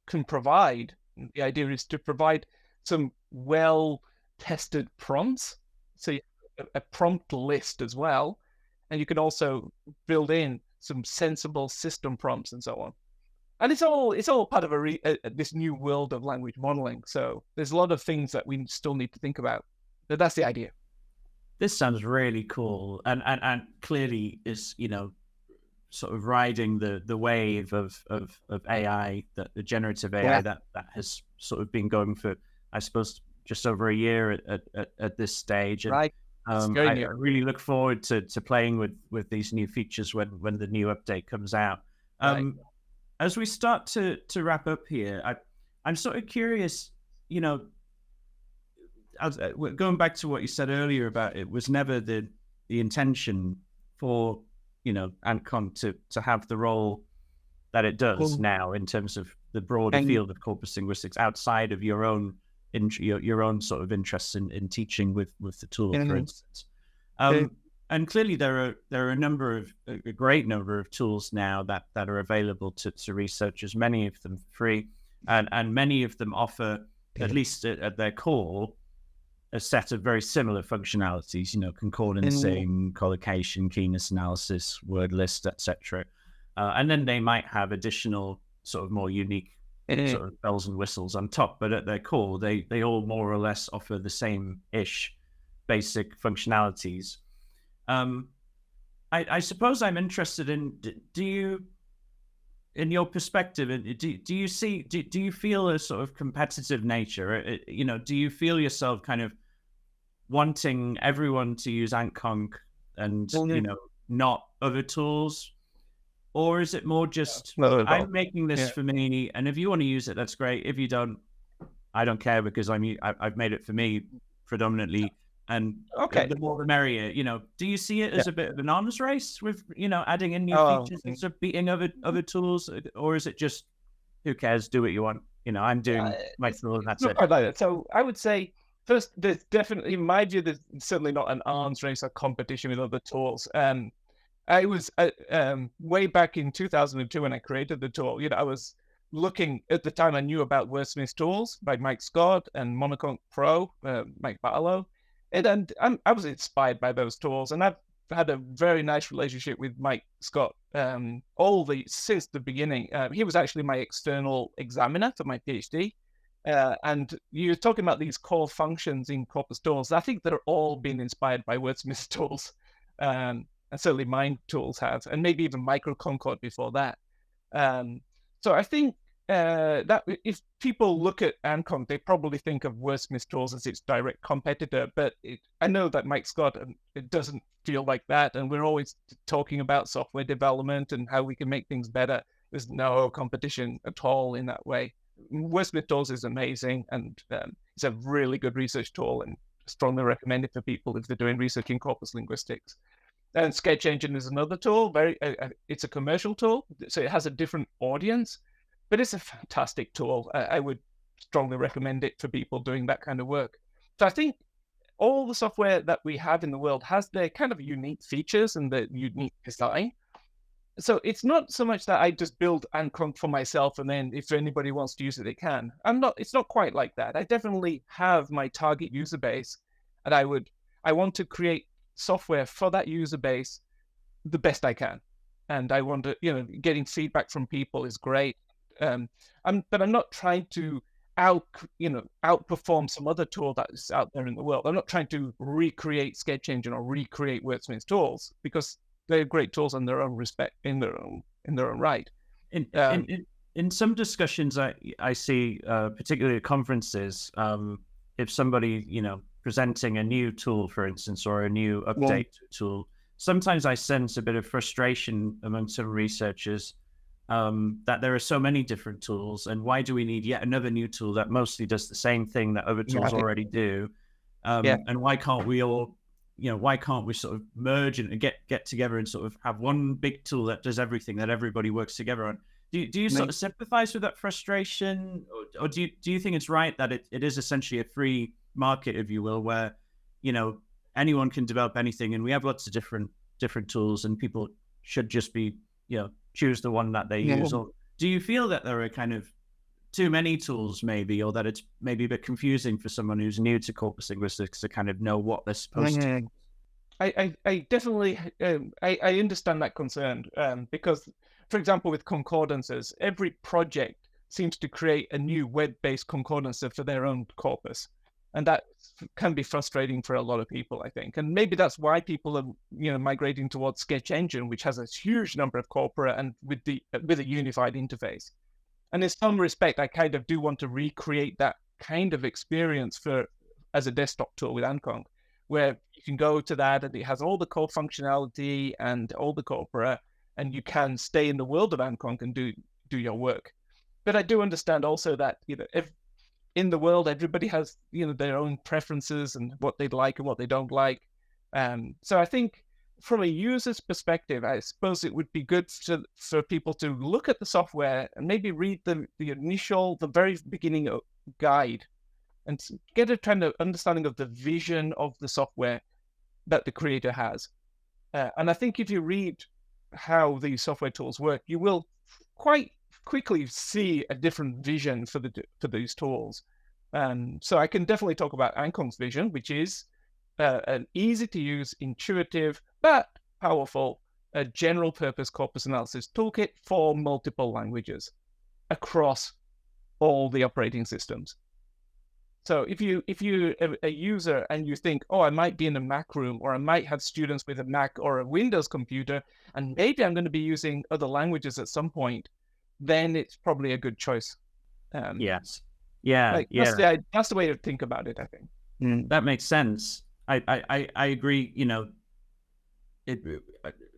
can provide. The idea is to provide some well-tested prompts, so you have a prompt list as well, and you can also build in some sensible system prompts and so on. And it's all part of this new world of language modeling. So there's a lot of things that we still need to think about, but that's the idea.
This sounds really cool, and clearly is, you know, sort of riding the wave of AI, the generative AI that has sort of been going for, I suppose, just over a year at this stage. And,
right.
I really look forward to playing with these new features when the new update comes out.
Right.
As we start to wrap up here, I'm sort of curious, you know, going back to what you said earlier about it was never the intention for, you know, AntConc to have the role that it does now in terms of the broader field of corpus linguistics outside of your own sort of interests in teaching with the tool, for instance. And clearly there are a great number of tools now that are available to researchers, many of them free, and many of them offer, at least at their core, a set of very similar functionalities, you know, concordancing, collocation, keyness analysis, word list, etc. And then they might have additional sort of more unique sort of bells and whistles on top, but at their core, they all more or less offer the same-ish basic functionalities. I suppose I'm interested in, in your perspective, do you feel a sort of competitive nature? You know, do you feel yourself kind of wanting everyone to use AntConc and, you know, not other tools? Or is it more just, I'm making this for me, and if you want to use it, that's great. If you don't, I don't care, because I've made it for me predominantly. And the more the merrier, you know. Do you see it as a bit of an arms race with, you know, adding in new features and sort of beating other tools, or is it just, who cares, do what you want? You know, I'm doing my tool and that's it.
Quite like that. So I would say, first, there's definitely, in my view, there's certainly not an arms race or competition with other tools. I was way back in 2002 when I created the tool. You know, I was looking at the time. I knew about Wordsmith tools by Mike Scott and MonoConc Pro, Mike Barlow. And I was inspired by those tools, and I've had a very nice relationship with Mike Scott since the beginning. He was actually my external examiner for my PhD. And you're talking about these core functions in corpus tools. I think they're all being inspired by Wordsmith tools, and certainly mine tools have, and maybe even MicroConcord before that. So I think that if people look at AntConc, they probably think of Wordsmith tools as its direct competitor, but I know that Mike Scott, it doesn't feel like that, and we're always talking about software development and how we can make things better. There's no competition at all in that way. Wordsmith tools is amazing, and it's a really good research tool, and strongly recommend it for people if they're doing research in corpus linguistics. And Sketch Engine is another tool. It's a commercial tool, so it has a different audience, but it's a fantastic tool. I would strongly recommend it for people doing that kind of work. So I think all the software that we have in the world has their kind of unique features and the unique design. So it's not so much that I just build AntConc for myself, and then if anybody wants to use it, they can. It's not quite like that. I definitely have my target user base, and I want to create software for that user base the best I can. And I want to, you know, getting feedback from people is great. But I'm not trying to outperform some other tool that's out there in the world. I'm not trying to recreate Sketch Engine or recreate Wordsmith tools, because they're great tools in their own respect, in their own right.
In some discussions, I see, particularly at conferences, if somebody, you know, presenting a new tool, for instance, or a new update tool, sometimes I sense a bit of frustration among some researchers that there are so many different tools, and why do we need yet another new tool that mostly does the same thing that other tools already do? And why can't we all, why can't we sort of merge and get together and sort of have one big tool that does everything, that everybody works together on? Do you sort of sympathize with that frustration, or do you think it's right that it is essentially a free market, if you will, where anyone can develop anything, and we have lots of different tools, and people should just be choose the one that they use? Or do you feel that there are kind of too many tools, maybe, or that it's maybe a bit confusing for someone who's new to corpus linguistics to kind of know what they're supposed to?
I definitely I understand that concern, because, for example, with concordances, every project seems to create a new web-based concordance for their own corpus, and that can be frustrating for a lot of people, I think. And maybe that's why people are migrating towards Sketch Engine, which has a huge number of corpora and with a unified interface. And in some respect, I kind of do want to recreate that kind of experience as a desktop tool with AntConc, where you can go to that and it has all the core functionality and all the corpora, and you can stay in the world of AntConc and do your work. But I do understand also that if in the world everybody has their own preferences and what they like and what they don't like. So I think from a user's perspective, I suppose it would be good for people to look at the software and maybe read the very beginning guide and get a kind of understanding of the vision of the software that the creator has. And I think if you read how these software tools work, you will quite quickly see a different vision for these tools. So I can definitely talk about AntConc's vision, which is an easy to use, intuitive, but powerful general purpose corpus analysis toolkit for multiple languages across all the operating systems. So if you're a user and you think, oh, I might be in a Mac room, or I might have students with a Mac or a Windows computer, and maybe I'm going to be using other languages at some point, then it's probably a good choice.
Yes. Yeah.
That's the way to think about it, I think.
That makes sense. I agree.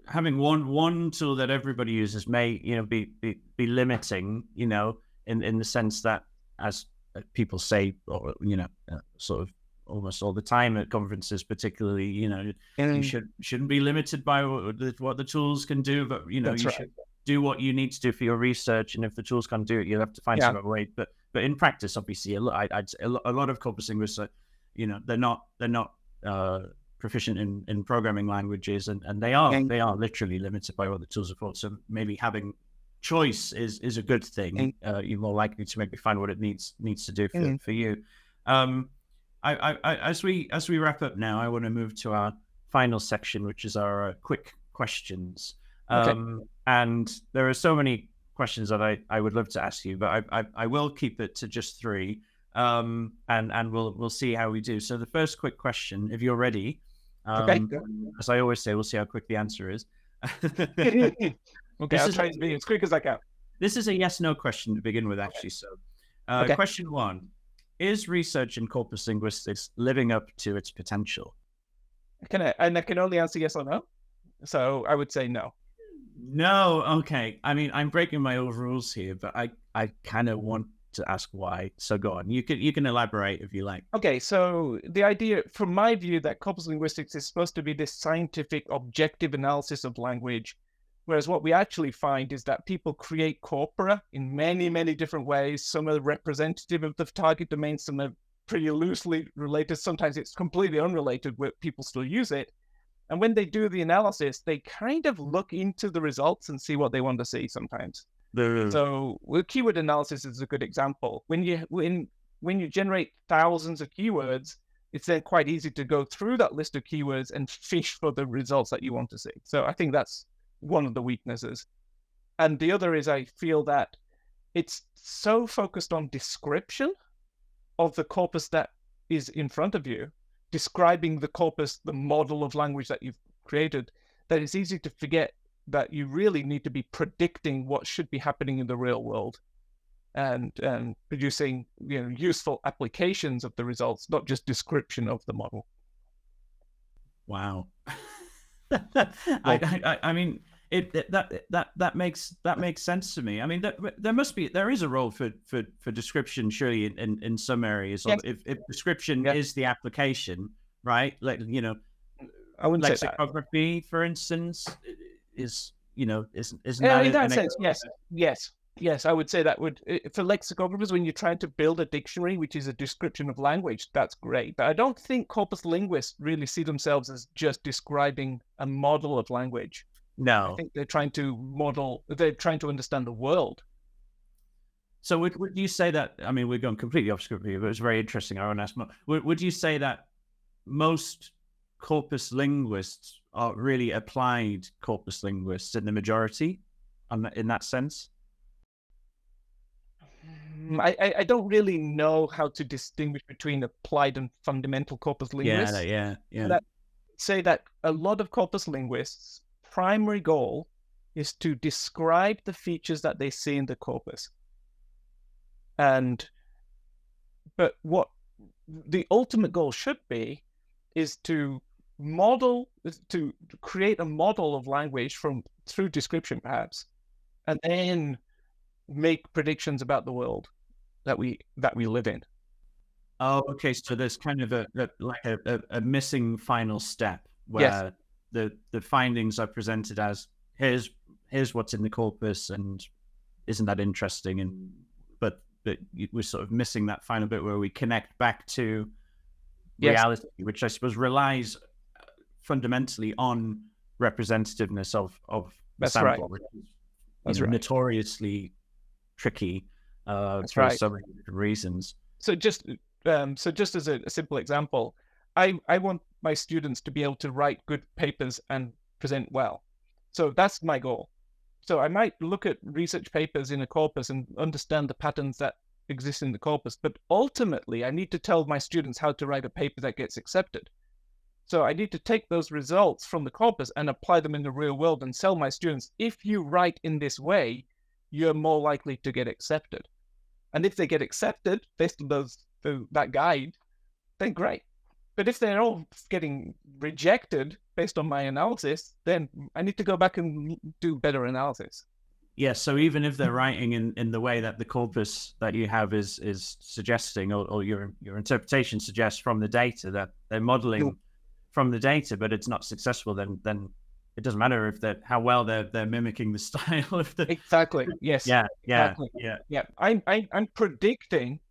Having one tool that everybody uses may be limiting, in the sense that, as people say, or sort of almost all the time at conferences, particularly, you shouldn't be limited by what the tools can do, but you should do what you need to do for your research, and if the tools can't do it, you'll have to find some other way. But in practice, obviously, a lot of corpus linguists are, they're not proficient in programming languages, and they are literally limited by what the tools are for. So maybe having choice is a good thing. You're more likely to maybe find what it needs to do for you. As we wrap up now, I want to move to our final section, which is our quick questions. And there are so many questions that I would love to ask you, but I will keep it to just 3, and we'll see how we do. So the first quick question, if you're ready, as I always say, we'll see how quick the answer is.
Okay, I'll try to be as quick as I can.
This is a yes/no question to begin with, actually. So, question 1: is research in corpus linguistics living up to its potential?
I can only answer yes or no. So I would say no.
No, okay. I mean, I'm breaking my own rules here, but I kind of want to ask why. So go on. You can elaborate if you like.
Okay, so the idea, from my view, that corpus linguistics is supposed to be this scientific, objective analysis of language, whereas what we actually find is that people create corpora in many, many different ways. Some are representative of the target domain, some are pretty loosely related. Sometimes it's completely unrelated, where people still use it. And when they do the analysis, they kind of look into the results and see what they want to see sometimes. So keyword analysis is a good example. When you generate thousands of keywords, it's then quite easy to go through that list of keywords and fish for the results that you want to see. So I think that's one of the weaknesses. And the other is, I feel that it's so focused on description of the corpus that is in front of you, describing the corpus, the model of language that you've created, that it's easy to forget that you really need to be predicting what should be happening in the real world, and producing useful applications of the results, not just description of the model.
Wow. I mean, That makes sense to me. I mean, there is a role for description, surely, in some areas.
Yes.
If description is the application, right? Like,
I wouldn't say that.
lexicography, for instance, isn't
Yeah,
that
in that sense, yes, I would say that would, for lexicographers, when you're trying to build a dictionary, which is a description of language, that's great. But I don't think corpus linguists really see themselves as just describing a model of language.
No,
I think they're trying to understand the world.
So would you say that, I mean, we're going completely off script here, but it's very interesting. I want to ask more. Would you say that most corpus linguists are really applied corpus linguists in the majority in that sense?
I don't really know how to distinguish between applied and fundamental corpus linguists.
Yeah.
But I'd say that a lot of corpus linguists' primary goal is to describe the features that they see in the corpus. But what the ultimate goal should be is to create a model of language through description, perhaps, and then make predictions about the world that we live in.
Oh, okay. So there's kind of a missing final step where the findings are presented as here's what's in the corpus, and isn't that interesting? But we're sort of missing that final bit where we connect back to reality, which I suppose relies fundamentally on representativeness of the sample, which is notoriously tricky for so many different reasons.
So just as a simple example, I want my students to be able to write good papers and present well. So that's my goal. So I might look at research papers in a corpus and understand the patterns that exist in the corpus, but ultimately I need to tell my students how to write a paper that gets accepted. So I need to take those results from the corpus and apply them in the real world and tell my students, if you write in this way, you're more likely to get accepted. And if they get accepted based on that guide, then great. But if they're all getting rejected based on my analysis, then I need to go back and do better analysis.
Yeah, so even if they're writing in the way that the corpus that you have is suggesting, or your interpretation suggests from the data, that they're modeling from the data, but it's not successful, then it doesn't matter if how well they're mimicking the style of the.
Exactly. Yes.
Yeah.
Exactly. Yeah. I'm predicting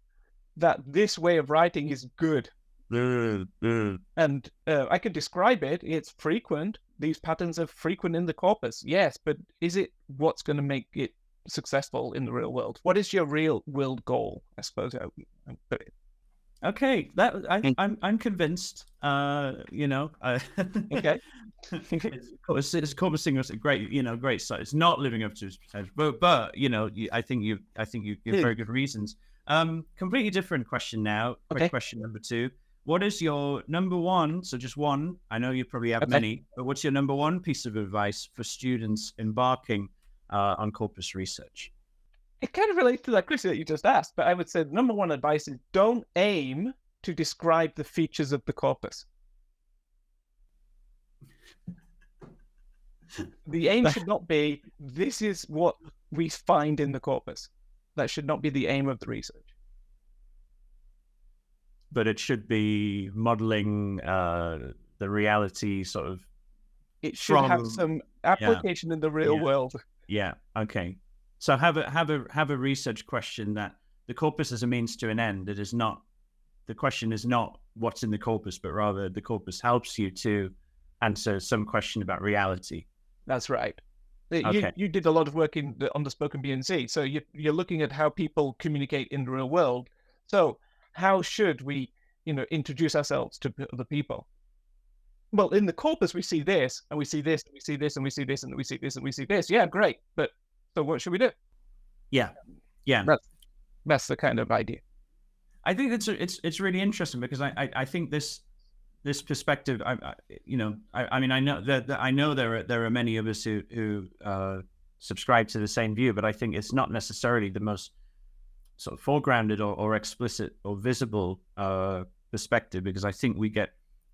that this way of writing is good. And I can describe it. It's frequent. These patterns are frequent in the corpus. Yes, but is it what's going to make it successful in the real world? What is your real world goal? I suppose I would put it.
Okay, I'm convinced. Okay. It's CorpusLinguistics, great site. It's not living up to its potential, but I think you give very good reasons. Completely different question now. Quick question number 2. What is your number one? So just one. I know you probably have many, but what's your number one piece of advice for students embarking on corpus research?
It kind of relates to that question that you just asked, but I would say the number one advice is don't aim to describe the features of the corpus. The aim should not be, this is what we find in the corpus. That should not be the aim of the research.
But it should be modeling the reality sort of.
It should have some application in the real world.
Yeah. Okay. So have a research question that the corpus is a means to an end. It is not. The question is not what's in the corpus, but rather the corpus helps you to answer some question about reality.
That's right. Okay. You did a lot of work on the spoken BNC, so you're looking at how people communicate in the real world. So how should we, introduce ourselves to other people? Well, in the corpus, we see this, and we see this, and we see this, and we see this, and we see this, and we see this. Yeah, great. But so what should we do? Yeah. That's the kind of idea.
I think it's really interesting because I think this perspective. I know there are many of us who subscribe to the same view, but I think it's not necessarily the most sort of foregrounded or explicit or visible perspective, because I think we get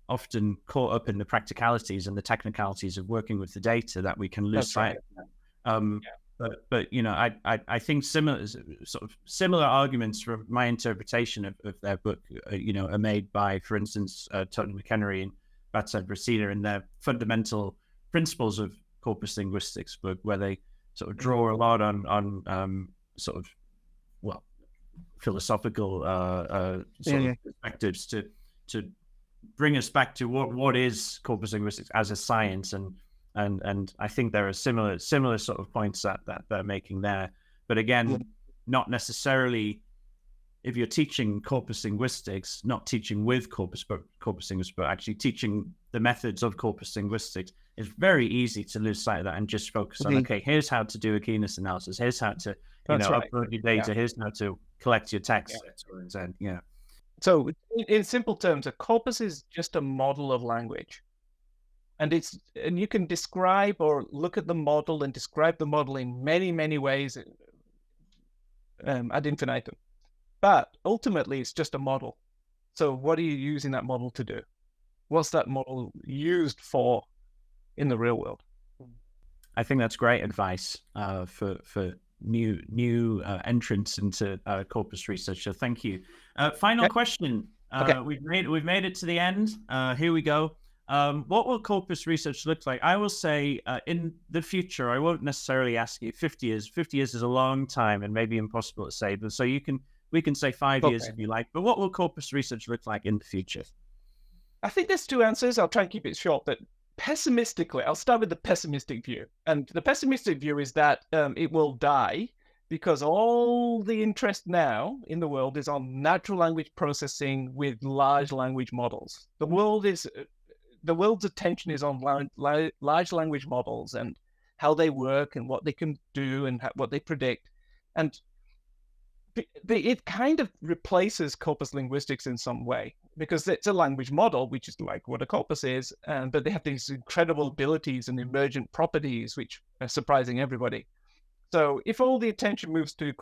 often caught up in the practicalities and the technicalities of working with the data that we can lose sight of that. But I think similar arguments from my interpretation of their book, are made by, for instance, Tony McHenry and Waseda in their fundamental principles of corpus linguistics book, where they sort of draw a lot on philosophical perspectives to bring us back to what is corpus linguistics as a science, and I think there are similar sort of points that they're making there. But again, not necessarily, if you're teaching corpus linguistics, not teaching with corpus linguistics, but actually teaching the methods of corpus linguistics, it's very easy to lose sight of that and just focus on, okay, here's how to do a keenness analysis, here's how to upload your data, here's how to collect your text.
So in simple terms, a corpus is just a model of language. And you can describe or look at the model and describe the model in many, many ways ad infinitum. But ultimately, it's just a model. So what are you using that model to do? What's that model used for in the real world?
I think that's great advice for new entrants into corpus research. So thank you. Final question. We've made it to the end. Here we go. What will corpus research look like? I will say in the future, I won't necessarily ask you 50 years. 50 years is a long time and maybe impossible to say, but so we can say 5 years if you like. But what will corpus research look like in the future?
I think there's two answers. I'll try and keep it short, but pessimistically, I'll start with the pessimistic view. And the pessimistic view is that it will die because all the interest now in the world is on natural language processing with large language models. The world's attention is on large language models and how they work and what they can do and what they predict. And it kind of replaces corpus linguistics in some way, because it's a language model, which is like what a corpus is, but they have these incredible abilities and emergent properties, which are surprising everybody. So if all the attention moves to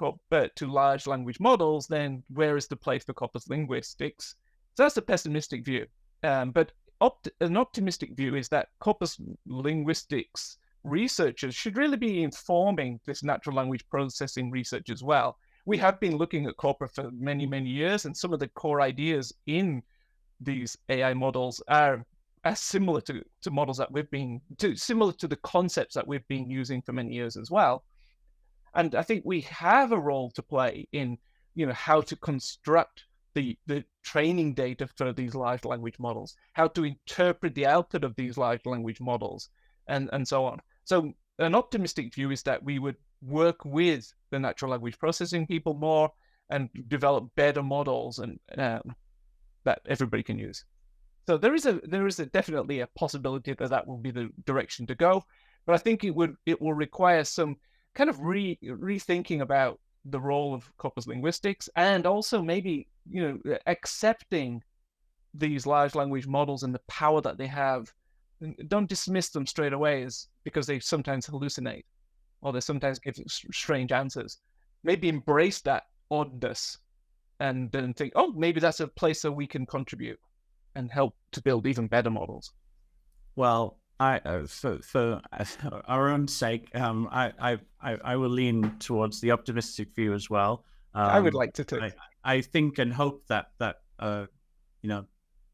large language models, then where is the place for corpus linguistics? So that's a pessimistic view. But an optimistic view is that corpus linguistics researchers should really be informing this natural language processing research as well. We have been looking at corpus for many, many years, and some of the core ideas in these AI models are similar to models that similar to the concepts that we've been using for many years as well. And I think we have a role to play in, how to construct the training data for these large language models, how to interpret the output of these large language models, and so on. So an optimistic view is that we would work with the natural language processing people more and develop better models and that everybody can use. So there is definitely a possibility that will be the direction to go, but I think it will require some kind of rethinking about the role of corpus linguistics, and also maybe accepting these large language models and the power that they have. Don't dismiss them straight away because they sometimes hallucinate or they sometimes give strange answers. Maybe embrace that oddness and then think, oh, maybe that's a place where we can contribute and help to build even better models.
Well, for our own sake, I will lean towards the optimistic view as well.
I would like to too.
I think and hope that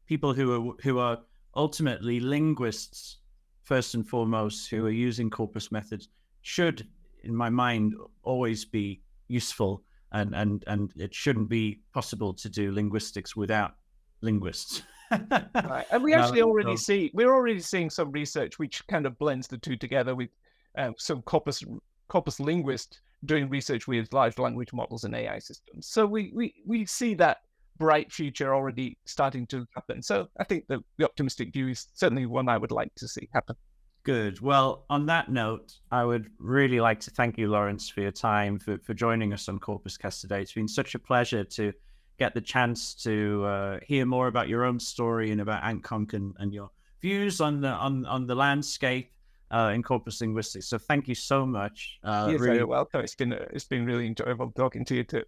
people who are ultimately linguists first and foremost, who are using corpus methods, should, in my mind, always be useful, and it shouldn't be possible to do linguistics without linguists.
Right. And we're already seeing some research which kind of blends the two together with some corpus linguists doing research with large language models and AI systems. So we see that bright future already starting to happen. So I think the optimistic view is certainly one I would like to see happen.
Good. Well, on that note, I would really like to thank you, Laurence, for your time, for joining us on CorpusCast today. It's been such a pleasure to get the chance to hear more about your own story and about AntConc and your views on the landscape in corpus linguistics. So thank you so much.
You're very welcome. It's been really enjoyable talking to you too.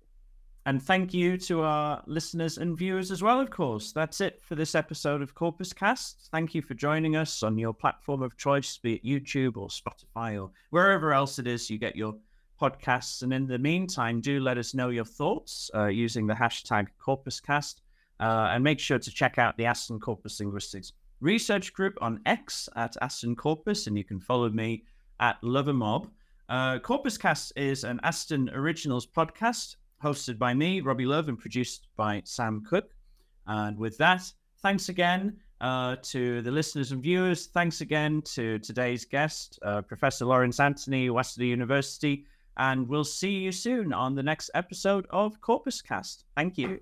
And thank you to our listeners and viewers as well, of course. That's it for this episode of CorpusCast. Thank you for joining us on your platform of choice, be it YouTube or Spotify or wherever else it is you get your podcasts. And in the meantime, do let us know your thoughts using the hashtag CorpusCast. And make sure to check out the Aston CorpusLinguistics research group on X at Aston Corpus, and you can follow me at Lovermob. CorpusCast is an Aston Originals podcast hosted by me, Robbie Love, and produced by Sam Cook. And with that, thanks again to the listeners and viewers. Thanks again to today's guest, Professor Laurence Anthony, Waseda University. And we'll see you soon on the next episode of CorpusCast. Thank you.